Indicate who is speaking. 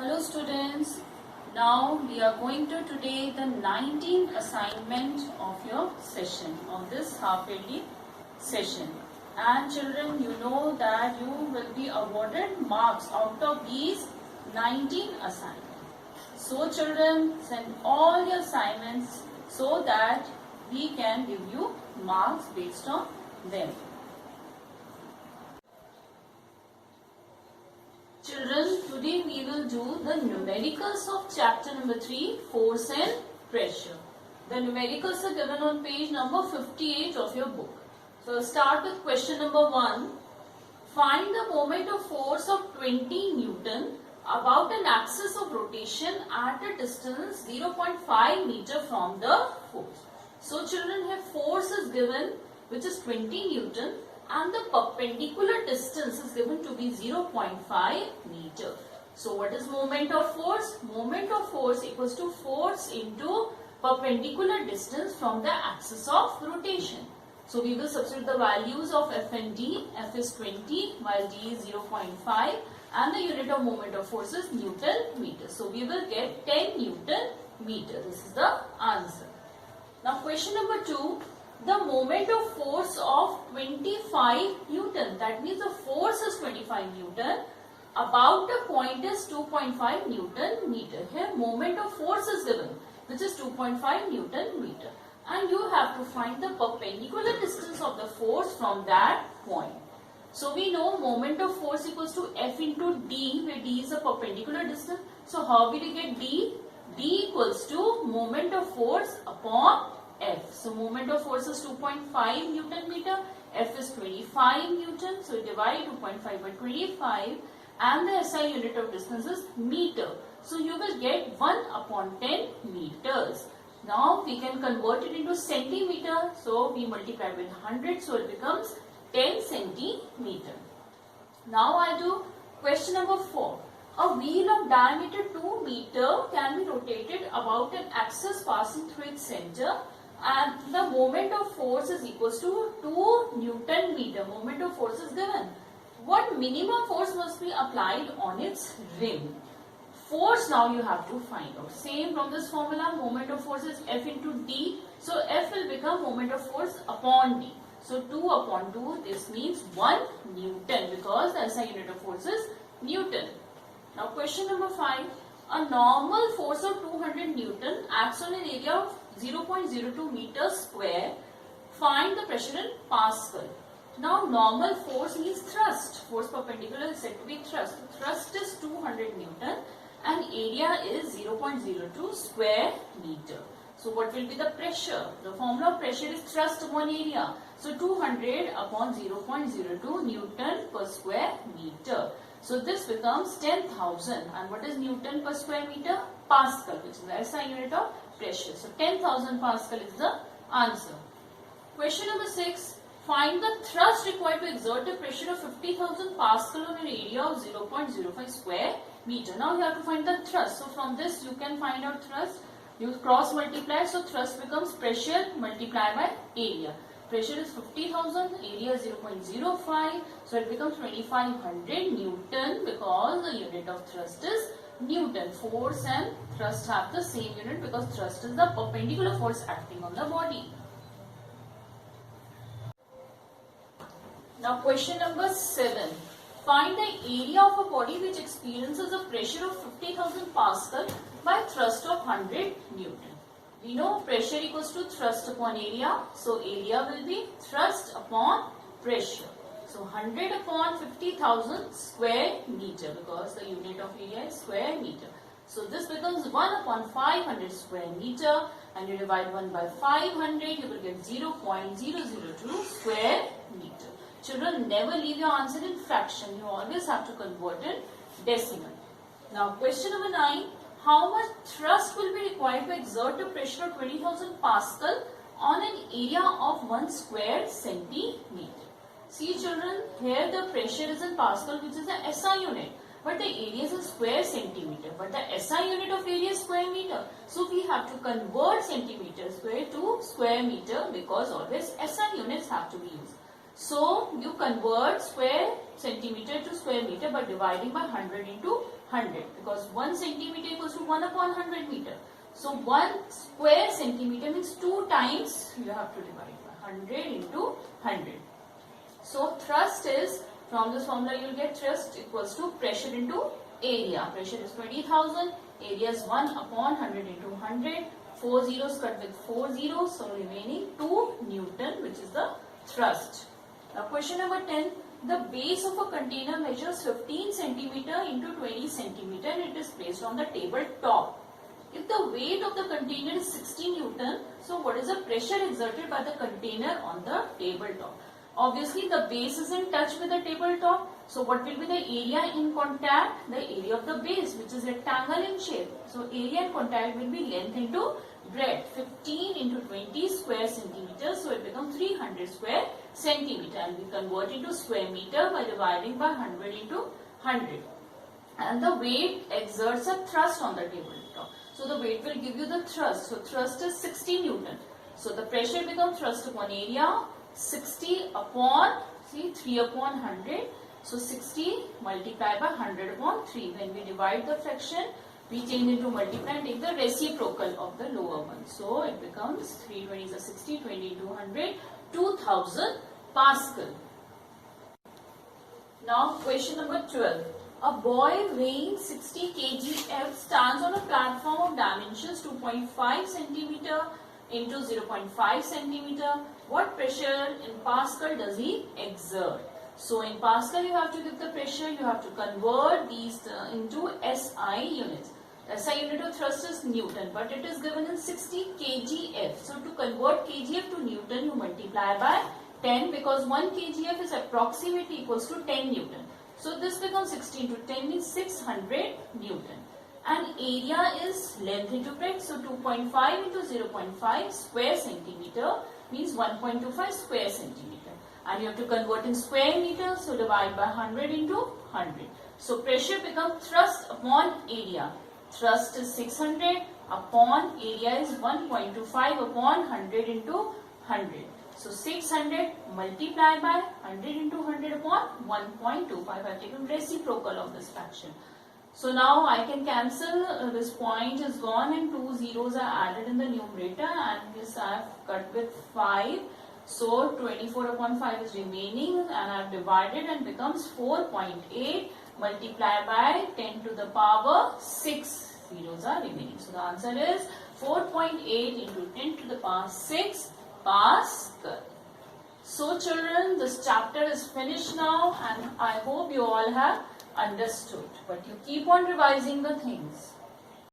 Speaker 1: Hello students, now we are going to today the 19th assignment of your session, of this half-yearly session. And children, you know that you will be awarded marks out of these 19 assignments. So children, send all your assignments so that we can give you marks based on them. Children, today we will do the numericals of chapter number 3, force and pressure. The numericals are given on page number 58 of your book. So start with question number 1. Find the moment of force of 20 Newton about an axis of rotation at a distance 0.5 meter from the force. So children, here force is given which is 20 Newton. And the perpendicular distance is given to be 0.5 meter. So what is moment of force? Moment of force equals to force into perpendicular distance from the axis of rotation. So we will substitute the values of F and D. F is 20 while D is 0.5 and the unit of moment of force is Newton meter. So we will get 10 Newton meter. This is the answer. Now question number 2. The moment of force of 25 Newton, that means the force is 25 Newton, about a point is 2.5 Newton meter. Here moment of force is given which is 2.5 Newton meter and you have to find the perpendicular distance of the force from that point. So we know moment of force equals to F into D, where D is a perpendicular distance. So how will you get D? D equals to moment of force upon F. So moment of force is 2.5 Newton meter, F is 25 Newton, so divide 2.5 by 25 and the SI unit of distance is meter. So you will get 1 upon 10 meters. Now we can convert it into centimeter, so we multiply with 100, so it becomes 10 centimeter. Now I do question number 4. A wheel of diameter 2 meter can be rotated about an axis passing through its center. And the moment of force is equals to 2 Newton meter. Moment of force is given. What minimum force must be applied on its rim? Force now you have to find out. Same from this formula, moment of force is F into D. So F will become moment of force upon D. So 2 upon 2, this means 1 Newton because the SI unit of force is Newton. Now question number 5. A normal force of 200 Newton acts on an area of 0.02 meters square. Find the pressure in Pascal. Now normal force means thrust. Force perpendicular is said to be thrust. Thrust is 200 Newton and area is 0.02 square meter. So what will be the pressure? The formula of pressure is thrust upon area. So 200 upon 0.02 Newton per square meter. So this becomes 10,000 and what is Newton per square meter? Pascal, which is the SI unit of pressure. So 10,000 Pascal is the answer. Question number 6. Find the thrust required to exert a pressure of 50,000 Pascal on an area of 0.05 square meter. Now you have to find the thrust. So from this you can find out thrust. You cross multiply, so thrust becomes pressure multiplied by area. Pressure is 50,000, area is 0.05, so it becomes 2500 Newton because the unit of thrust is Newton. Force and thrust have the same unit because thrust is the perpendicular force acting on the body. Now question number 7. Find the area of a body which experiences a pressure of 50,000 Pascal by thrust of 100 Newton. We know pressure equals to thrust upon area. So area will be thrust upon pressure. So 100 upon 50,000 square meter because the unit of area is square meter. So this becomes 1 upon 500 square meter and you divide 1 by 500, you will get 0.002 square meter. Children, never leave your answer in fraction. You always have to convert in decimal. Now question number 9. How much thrust will be required to exert a pressure of 20,000 Pascal on an area of 1 square centimeter? See children, here the pressure is in Pascal which is the SI unit. But the area is in square centimeter. But the SI unit of area is square meter. So we have to convert centimeter square to square meter because always SI units have to be used. So you convert square centimeter to square meter by dividing by 100 into 100, because 1 centimeter equals to 1 upon 100 meter. So 1 square centimeter means 2 times you have to divide by 100 into 100. So thrust is, from this formula you will get thrust equals to pressure into area. Pressure is 20,000, area is 1 upon 100 into 100. 4 zeros cut with 4 zeros, so remaining 2 Newton, which is the thrust. Now question number 10. The base of a container measures 15 centimeter into 20 centimeter and it is placed on the table top. If the weight of the container is 60 Newton, so what is the pressure exerted by the container on the tabletop? Obviously the base is in touch with the tabletop, so what will be the area in contact? The area of the base, which is rectangle in shape. So area in contact will be length into breadth. 15 into 20 square centimeters, so it becomes 300 square centimeter, and we convert into square meter by dividing by 100 into 100. And the weight exerts a thrust on the tabletop. So the weight will give you the thrust. So thrust is 60 Newton. So the pressure becomes thrust upon area, 60 upon, see, 3 upon 100. So 60 multiplied by 100 upon 3. When we divide the fraction, we change into multiply and take the reciprocal of the lower one. So it becomes 320 is a 60, 20 into 100, 2000 Pascal. Now question number 12. A boy weighing 60 kgf stands on a platform of dimensions 2.5 centimeter into 0.5 centimeter. What pressure in Pascal does he exert? So in Pascal you have to give the pressure, you have to convert these into SI units. SI unit of thrust is Newton, but it is given in 60 kgf. So to convert kgf to Newton, you multiply by 10, because 1 kgf is approximately equals to 10 Newton. So this becomes 60 into 10 means 600 Newton. And area is length into breadth. So 2.5 into 0.5 square centimeter means 1.25 square centimeter. And you have to convert in square meters, so divide by 100 into 100. So pressure becomes thrust upon area. Thrust is 600 upon area is 1.25 upon 100 into 100. So 600 multiplied by 100 into 100 upon 1.25. I have taken reciprocal of this fraction. So now I can cancel, this point is gone and 2 zeros are added in the numerator, and this I have cut with 5. So 24 upon 5 is remaining, and I have divided and becomes 4.8 multiplied by 10 to the power 6. Zeros are remaining. So the answer is 4.8 into 10 to the power 6 Pascal. So children, this chapter is finished now, and I hope you all have understood. But you keep on revising the things.